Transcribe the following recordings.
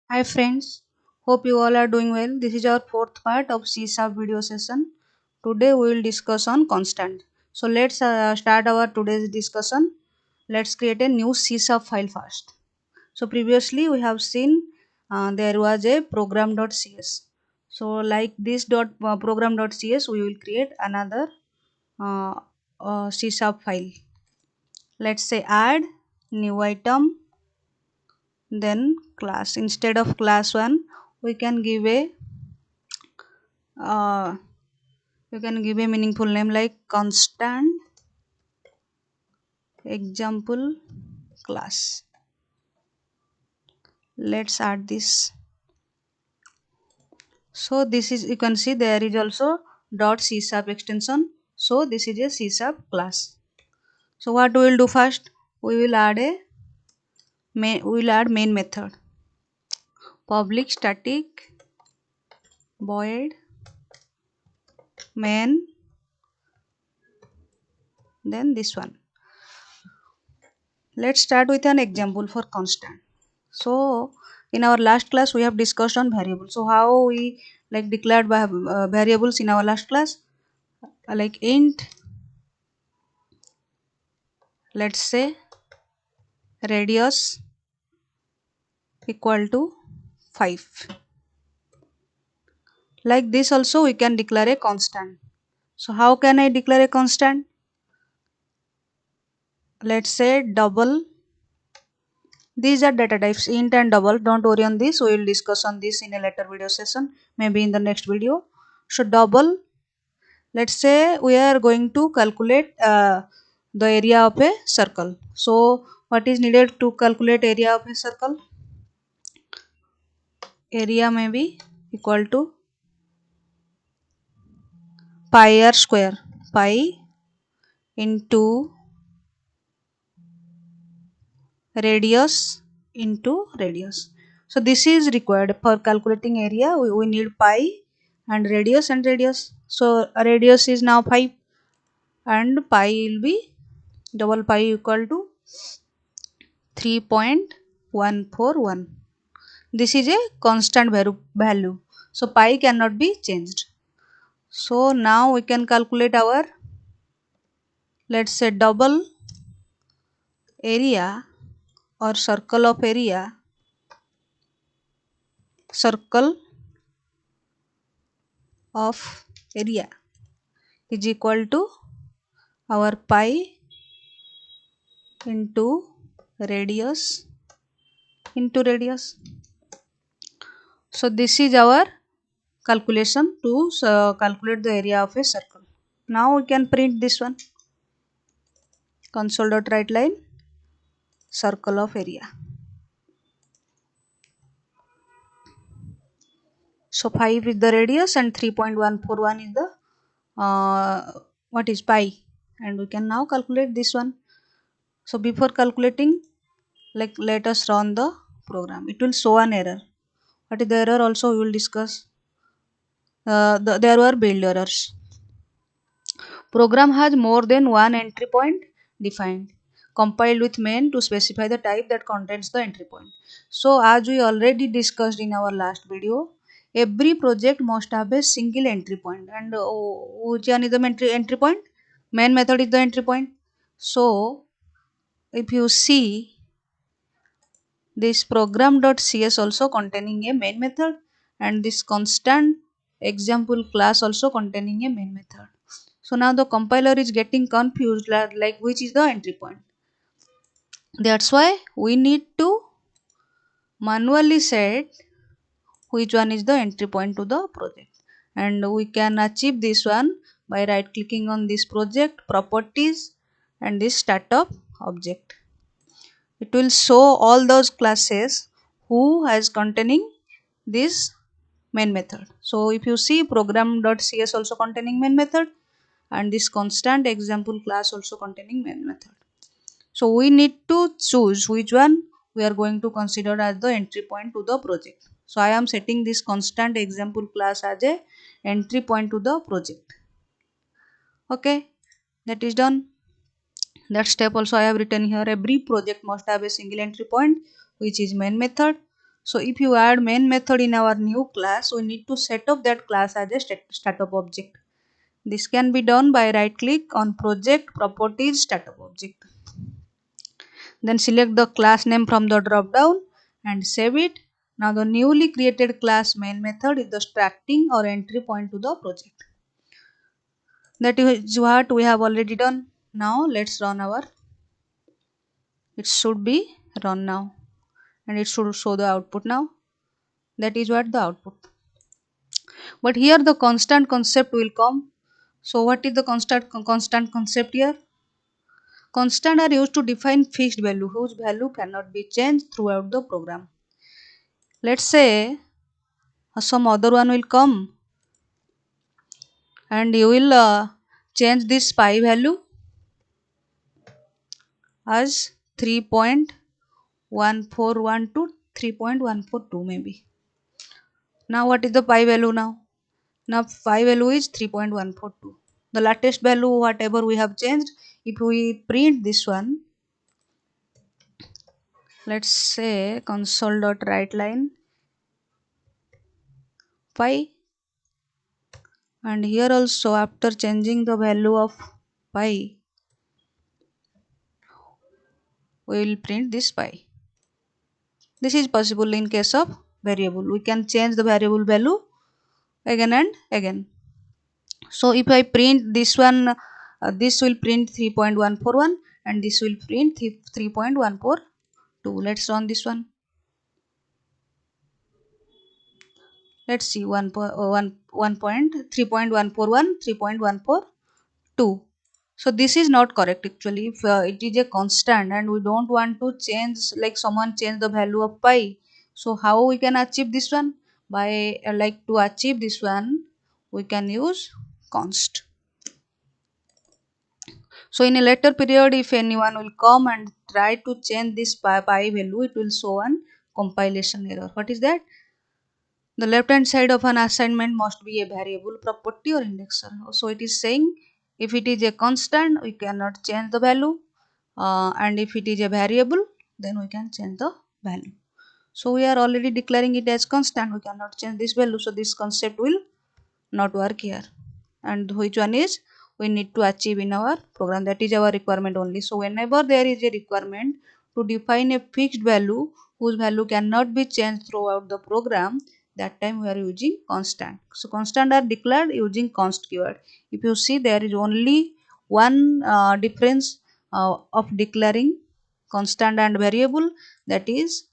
Hi friends, hope you all are doing well. This is our fourth part of C# video session. Today we will discuss on constant. So let's start our today's discussion. Let's create a new C# file first. So previously we have seen there was a program.cs. So like this program.cs we will create another uh, C# file. Let's say add new item, then class. Instead of class 1 we can give a uh, meaningful name like constant example class. Let's add this. So this is, you can see there is also .c# extension. So this is a C# class. So what we will do first, we will add main method, public static void main, then this one. Let's start with an example for constant. So in our last class we have discussed on variables. So how we like declared by variables in our last class, like int, let's say radius equal to 5. Like this also we can declare a constant. So how can I declare a constant? Let's say double. These are data types, int and double. Don't worry on this, we will discuss on this in a later video session, maybe in the next video. So double, let's say we are going to calculate the area of a circle. So what is needed to calculate area of a circle? Area may be equal to pi r square, pi into radius into radius. So this is required for calculating area. We need pi and radius. So radius is now 5 and pi will be double pi equal to 3.141. This is a constant value. So pi cannot be changed. So now we can calculate our, let's say, double area or circle of area is equal to our pi into radius. So this is our calculation to calculate the area of a circle. Now we can print this one, console.writeLine circle of area. So 5 is the radius and 3.141 is the what is pi, and we can now calculate this one. So before calculating, like let us run the program. It will show an error. What is the error also we will discuss. There were build errors. Program has more than one entry point defined. Compiled with main to specify the type that contains the entry point. So as we already discussed in our last video, every project must have a single entry point. And which one is the entry point? Main method is the entry point. So if you see this program.cs also containing a main method, and this constant example class also containing a main method. So now the compiler is getting confused like which is the entry point. That's why we need to manually set which one is the entry point to the project, and we can achieve this one by right clicking on this project properties and this startup object. It will show all those classes who has containing this main method. So if you see program.cs also containing main method, and this constant example class also containing main method. So we need to choose which one we are going to consider as the entry point to the project. So I am setting this constant example class as a entry point to the project. Okay, that is done. That step also I have written here. Every project must have a single entry point which is main method. So if you add main method in our new class, we need to set up that class as a startup object. This can be done by right click on project properties startup object. Then select the class name from the drop down and save it. Now the newly created class main method is the starting or entry point to the project. That is what we have already done. Now let's run our, it should be run now and it should show the output now. That is what the output. But here the constant concept will come. So what is the constant concept here? Constant are used to define fixed value whose value cannot be changed throughout the program. Let's say some other one will come and you will change this pi value as 3.1412 to 3.142 maybe. Now what is the pi value now? Now pi value is 3.142. The latest value whatever we have changed, if we print this one, let's say console.writeLine pi, and here also after changing the value of pi we will print this pi. This is possible in case of variable. We can change the variable value again and again. So if I print this one, this will print 3.141 and this will print 3.142. Let's run this one. Let's see 3.141, 3.142. So this is not correct actually. If it is a constant and we don't want to change, like someone change the value of pi, so how we can achieve this one? By like to achieve this one we can use const. So in a later period if anyone will come and try to change this pi value, it will show an compilation error. What is that? The left hand side of an assignment must be a variable, property or indexer. So it is saying if it is a constant we cannot change the value, and if it is a variable then we can change the value. So we are already declaring it as constant, we cannot change this value, so this concept will not work here. And which one is we need to achieve in our program, that is our requirement only. So whenever there is a requirement to define a fixed value whose value cannot be changed throughout the program, that time we are using constant. So constant are declared using const keyword. If you see there is only one difference of declaring constant and variable, that is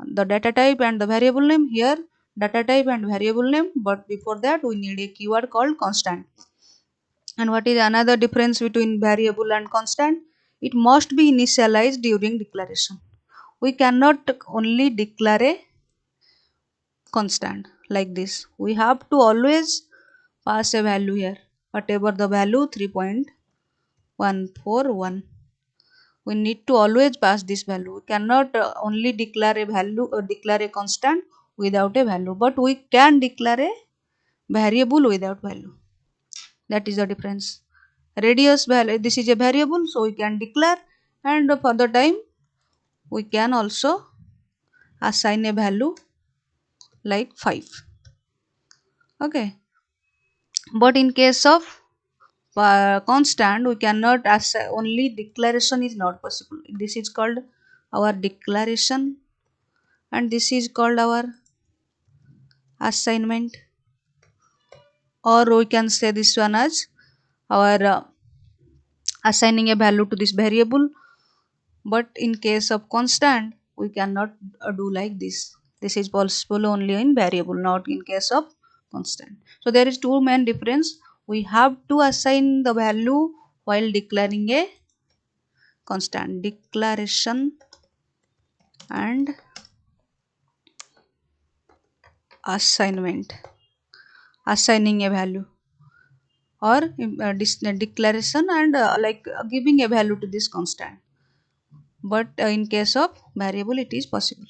the data type and the variable name. Here data type and variable name, but before that we need a keyword called constant. And what is another difference between variable and constant? It must be initialized during declaration. We cannot only declare a constant like this. We have to always pass a value here, whatever the value 3.141. We need to always pass this value. We cannot only declare a value or declare a constant without a value, but we can declare a variable without value. That is the difference. Radius value, this is a variable, so we can declare, and for the time we can also assign a value like 5. Okay, but in case of constant we cannot assign, only declaration is not possible. This is called our declaration and this is called our assignment, or we can say this one as our assigning a value to this variable. But in case of constant we cannot do like this. This is possible only in variable, not in case of constant. So there is two main difference. We have to assign the value while declaring a constant. Declaration and assignment, assigning a value, or declaration and giving a value to this constant. But in case of variable it is possible.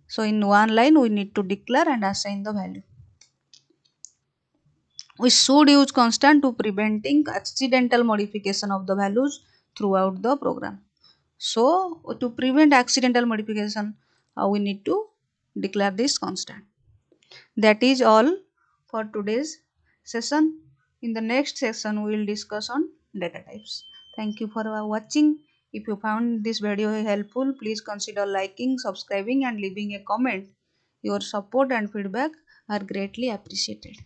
So in one line we need to declare and assign the value. We should use constant to preventing accidental modification of the values throughout the program. So to prevent accidental modification, we need to declare this constant. That is all for today's session. In the next session we will discuss on data types. Thank you for watching. If you found this video helpful, please consider liking, subscribing and leaving a comment. Your support and feedback are greatly appreciated.